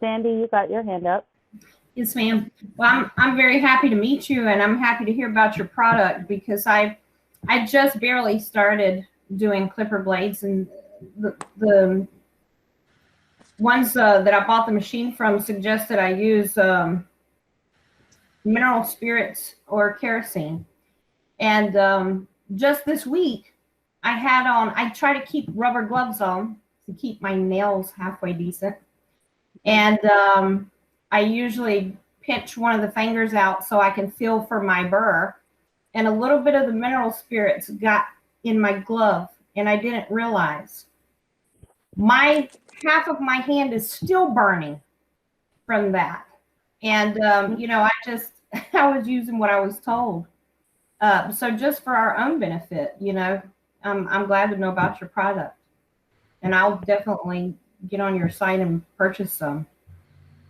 Sandy, you got your hand up. Yes, ma'am. Well, I'm very happy to meet you, and I'm happy to hear about your product because I just barely started doing clipper blades, and the ones that I bought the machine from suggested I use mineral spirits or kerosene. And just this week, I try to keep rubber gloves on to keep my nails halfway decent. And I usually pinch one of the fingers out so I can feel for my burr. And a little bit of the mineral spirits got in my glove, and I didn't realize. My half of my hand is still burning from that. And, I was using what I was told. So just for our own benefit, I'm glad to know about your product. And I'll definitely get on your site and purchase some.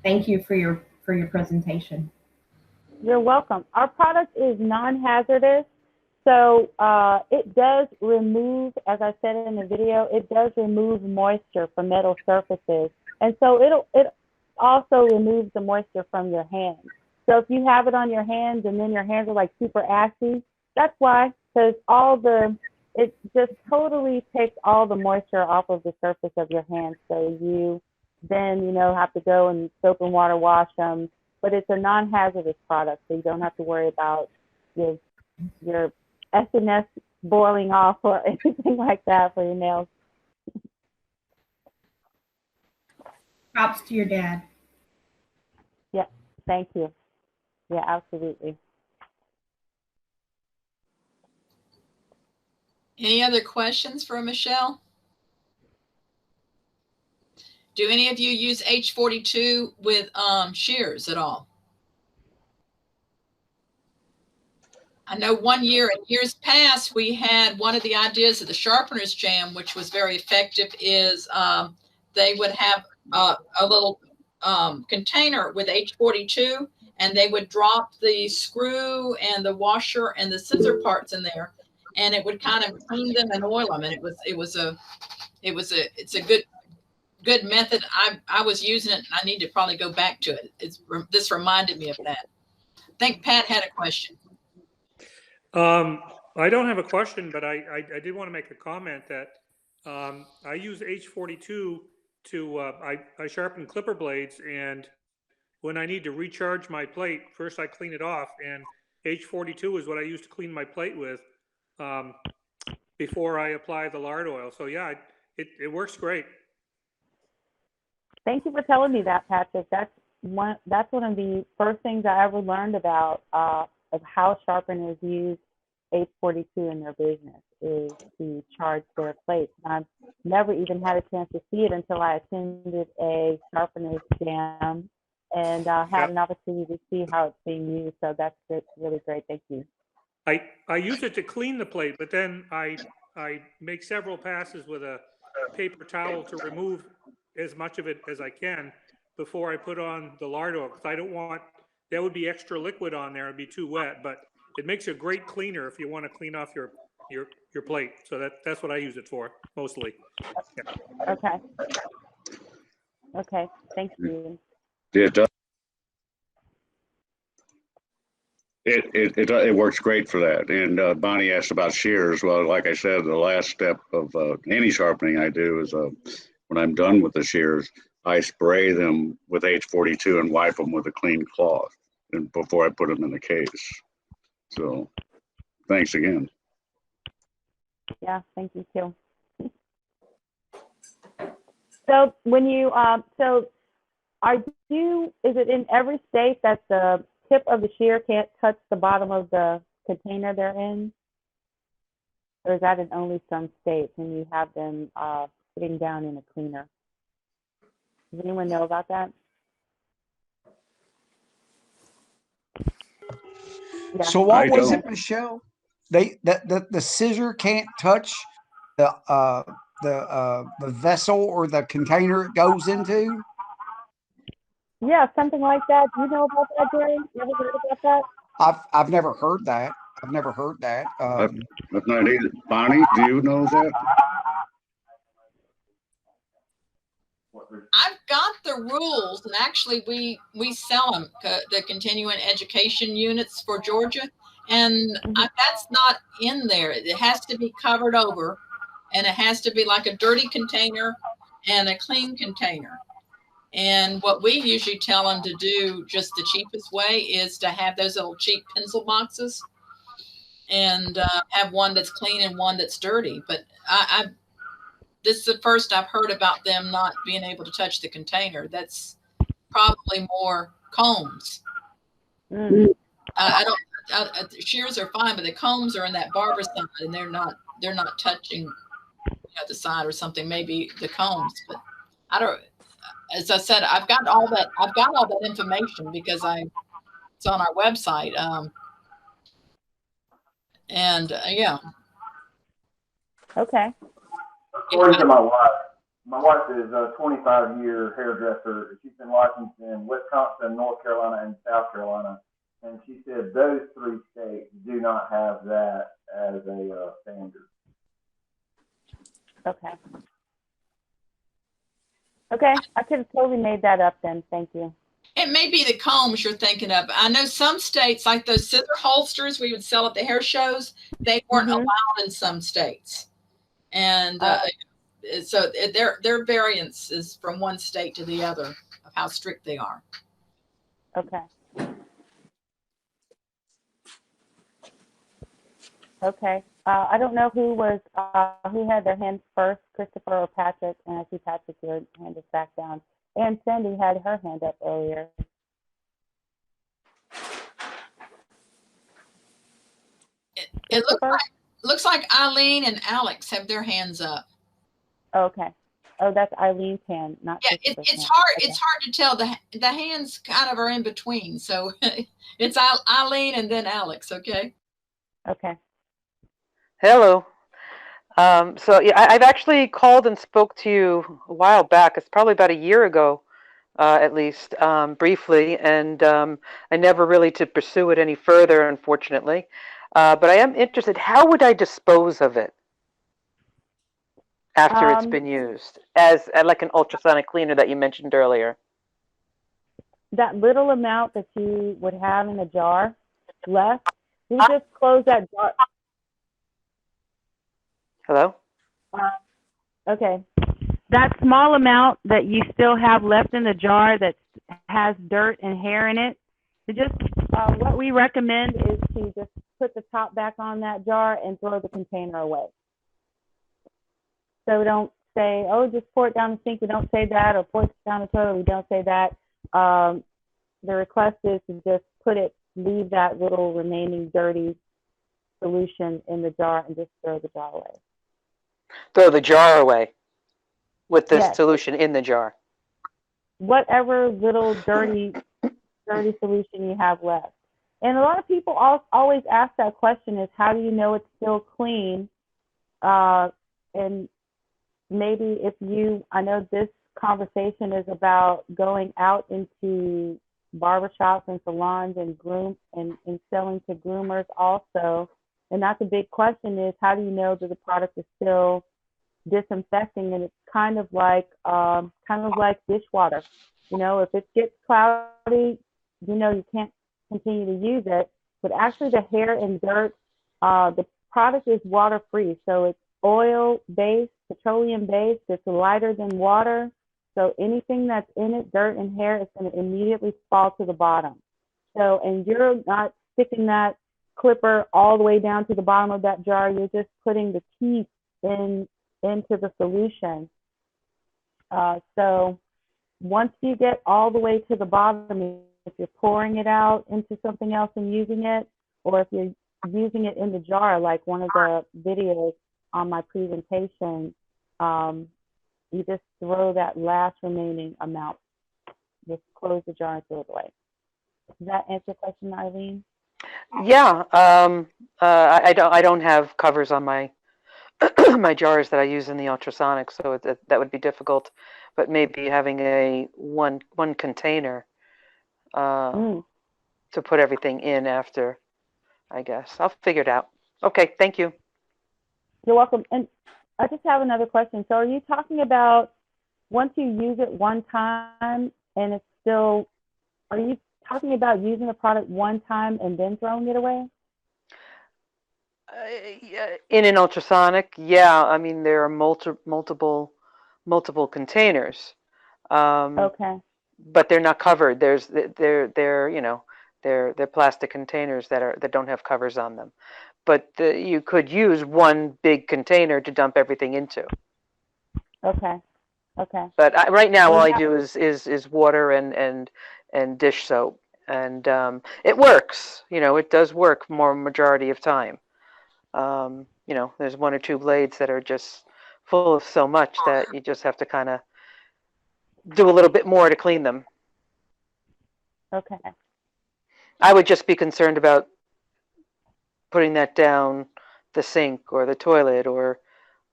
Thank you for your presentation. You're welcome. Our product is non-hazardous. So it does remove, as I said in the video, it does remove moisture from metal surfaces. And so it also removes the moisture from your hands. So if you have it on your hands and then your hands are like super ashy, that's why, because it just totally takes all the moisture off of the surface of your hands. So you then, have to go and soap and water wash them. But it's a non-hazardous product, so you don't have to worry about your SNS boiling off or anything like that for your nails. Props to your dad. Yeah, thank you. Yeah, absolutely. Any other questions for Michelle? Do any of you use H42 with shears at all? I know one year in years past, we had one of the ideas of the Sharpeners Jam, which was very effective, is they would have a little container with H42, and they would drop the screw and the washer and the scissor parts in there, and it would kind of clean them and oil them. And it's a good method. I was using it, and I need to probably go back to it. This reminded me of that. I think Pat had a question. I don't have a question, but I did want to make a comment that I use H42 to I sharpen clipper blades, and when I need to recharge my plate, first I clean it off, and H42 is what I use to clean my plate with before I apply the lard oil. So yeah, it works great. Thank you for telling me that, Patrick. That's one of the first things I ever learned about of how sharpeners use H42 in their business, is to charge their plates. I've never even had a chance to see it until I attended a Sharpeners Jam and had an opportunity to see how it's being used. So that's really great. Thank you. I use it to clean the plate, but then I make several passes with a paper towel to remove as much of it as I can before I put on the lard oil, because I don't want, that would be extra liquid on there. It'd be too wet, but it makes a great cleaner if you want to clean off your plate. So that's what I use it for mostly. Yeah. Okay. Okay. Thank you. It works great for that. And Bonnie asked about shears. Well, like I said, the last step of any sharpening I do is when I'm done with the shears, I spray them with H42 and wipe them with a clean cloth and before I put them in the case. So thanks again. Yeah, thank you too. So when you, is it in every state that the tip of the shear can't touch the bottom of the container they're in? Or is that in only some states when you have them sitting down in a cleaner? Does anyone know about that? Yeah. So what was it, Michelle? The scissor can't touch the vessel or the container it goes into? Yeah, something like that. Do you know about that, Jerry? You ever heard about that? I've never heard that. I've never heard that. That's not either. Bonnie, do you know that? I've got the rules, and actually we sell them, the continuing education units for Georgia, and that's not in there. It has to be covered over, and it has to be like a dirty container and a clean container. And what we usually tell them to do, just the cheapest way, is to have those little cheap pencil boxes and have one that's clean and one that's dirty. But this is the first I've heard about them not being able to touch the container. That's probably more combs. I don't. Shears are fine, but the combs are in that barber side, and they're not touching the side or something. Maybe the combs, but I don't. As I said, I've got all that information because it's on our website. Yeah. Okay. According to my wife is a 25-year hairdresser. She's been licensed in Wisconsin, North Carolina, and South Carolina. And she said those 3 states do not have that as a standard. Okay. Okay, I could have totally made that up then. Thank you. It may be the combs you're thinking of. I know some states, like those scissor holsters we would sell at the hair shows, they weren't allowed in some states. And so their variance is from one state to the other of how strict they are. Okay. Okay. I don't know who had their hands first, Christopher or Patrick, and I see Patrick, your hand is back down. And Cindy had her hand up earlier. It looks like Eileen and Alex have their hands up. Okay. Oh, that's Eileen's hand, not it's hand. hard. Okay. It's hard to tell. The hands kind of are in between, so it's Eileen and then Alex. Okay. Okay. Hello. So yeah, I've actually called and spoke to you a while back. It's probably about a year ago, at least, briefly, and I never really to pursue it any further, unfortunately. But I am interested. How would I dispose of it after it's been used, as like an ultrasonic cleaner that you mentioned earlier? That little amount that you would have in a jar left, you just close that jar. Hello? Okay. That small amount that you still have left in the jar that has dirt and hair in it, what we recommend is to just put the top back on that jar and throw the container away. So we don't say, oh, just pour it down the sink. We don't say that. Or pour it down the toilet. We don't say that. The request is to just leave that little remaining dirty solution in the jar and just throw the jar away. Throw the jar away with this Yes. solution in the jar. Whatever little dirty solution you have left. And a lot of people always ask that question is, how do you know it's still clean? And maybe I know this conversation is about going out into barbershops and salons and and selling to groomers also. And that's a big question is, how do you know that the product is still disinfecting? And it's kind of like dishwater. If it gets cloudy, you can't continue to use it. But actually the hair and dirt, the product is water free. So it's oil based, petroleum based. It's lighter than water. So anything that's in it, dirt and hair, is going to immediately fall to the bottom. So, and you're not sticking that clipper all the way down to the bottom of that jar. You're just putting the teeth into the solution. So once you get all the way to the bottom, if you're pouring it out into something else and using it, or if you're using it in the jar, like one of the videos on my presentation, you just throw that last remaining amount. Just close the jar and throw it away. Does that answer your question, Eileen? Yeah, I don't have covers on my my jars that I use in the ultrasonic, so that would be difficult. But maybe having a one container to put everything in after, I guess. I'll figure it out. Okay, thank you. You're welcome. And I just have another question. So are you talking about once you use it one time and it's still, are you talking about using the product one time and then throwing it away? In an ultrasonic, yeah. I mean, there are multiple containers. Okay. But they're not covered. They're you know, they're plastic containers that don't have covers on them. But you could use one big container to dump everything into. Okay. Okay. But right now, all I Yeah. do is water and dish soap, and it works. You know, it does work more majority of time. You know, there's one or two blades that are just full of so much that you just have to kind of do a little bit more to clean them. Okay. I would just be concerned about putting that down the sink or the toilet or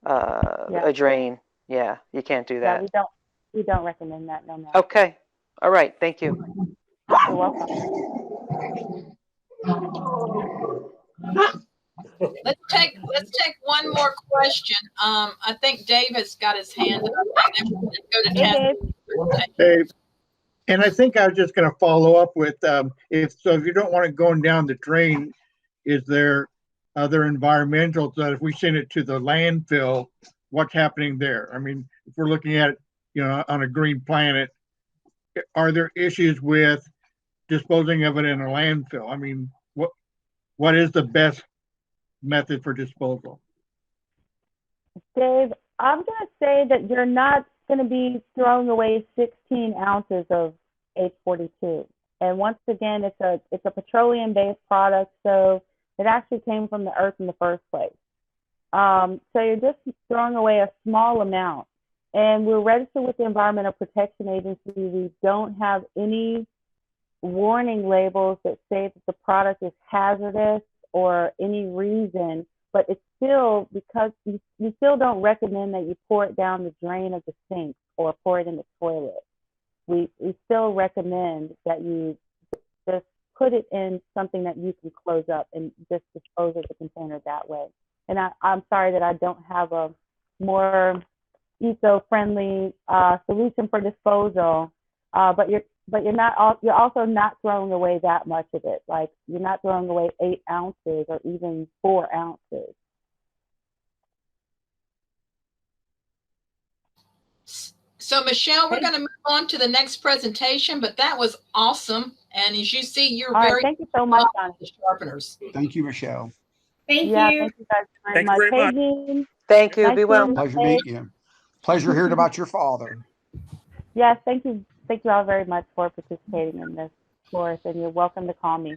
Yeah. a drain. Yeah, you can't do Yeah, that. we don't recommend that, no, ma'am. Okay. All right. Thank you. You're welcome. Let's take one more question. I think Dave has got his hand up, and then we'll go to Hey, Ted. Dave. Hey, and I think I was just going to follow up with if you don't want it going down the drain, is there other environmentals that if we send it to the landfill, what's happening there? I mean, if we're looking at it, you know, on a green planet, are there issues with disposing of it in a landfill? I mean, what is the best method for disposal? Dave, I'm going to say that you're not going to be throwing away 16 ounces of H42. And once again, it's a petroleum-based product, so it actually came from the earth in the first place. So you're just throwing away a small amount. And we're registered with the Environmental Protection Agency. We don't have any warning labels that say that the product is hazardous or any reason, but it's still, because we still don't recommend that you pour it down the drain of the sink or pour it in the toilet. We still recommend that you just put it in something that you can close up and just dispose of the container that way. And I'm sorry that I don't have a more eco-friendly solution for disposal, but you're also not throwing away that much of it. Like, you're not throwing away 8 ounces or even 4 ounces. So Michelle, we're going to move on to the next presentation, but that was awesome. And as you see, you're All very right, thank you so much, Donna. Sharpeners. Thank you, Michelle. Thank Yeah, you. thank you guys very Thank you much. very much. Hey, Jean. Thank you. Nice Be well. seeing you. Pleasure meeting you. Pleasure hearing about your father. Yes, thank you. Thank you all very much for participating in this course, and you're welcome to call me.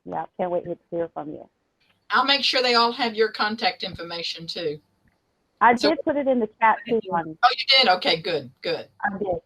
Yeah, can't wait to hear from you. I'll make sure they all have your contact information too. I So- did put it in the chat too, honey. Oh, you did? Okay, good, good. I did.